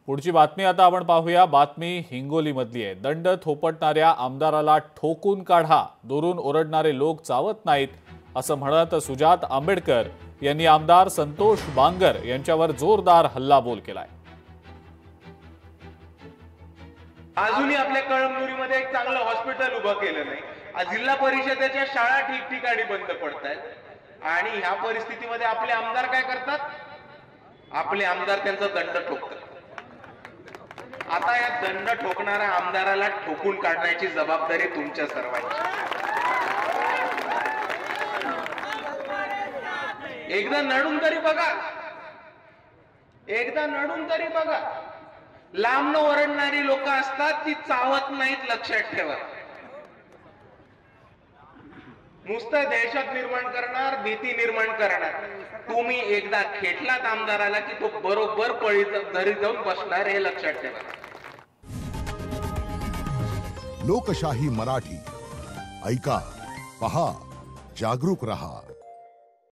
पुढची बातमी आता आपण पाहूया। बातमी हिंगोली मधली आहे। दंड थोपटणाऱ्या आमदाराला ठोकून काढा, दुरून ओरडणारे लोक चावत नाहीत असं म्हणत सुजात आंबेडकर यांनी आमदार संतोष बांगर यांच्यावर जोरदार हल्लाबोल केलाय। अजूनही आपल्या कळमनुरीमध्ये एक चांगलं हॉस्पिटल उभं केलं नाही। जिल्हा परिषदेच्या शाळा ठिकठिकाणी बंद पडतायत आणि ह्या परिस्थितीमध्ये आपले आमदार काय करतात? आपले आमदार त्यांचा दंड ठोकतात। आता या दंड ठोकणाऱ्या आमदाराला ठोकून काढण्याची जबाबदारी तुमच्या सर्वांची। एकदा नडून तरी बघा, एकदा नडून तरी बघा। लांबन ओरडणारी लोक असतात, ती चावत नाहीत, लक्षात ठेवा। नुसतं दहशत निर्माण करणार, भीती निर्माण करणार। तुम्ही एकदा खेटलात आमदाराला की तो बरोबर पळी घरी जाऊन बसणार, हे लक्षात ठेवा। लोकशाही मराठी ऐका, पहा, जागरूक रहा।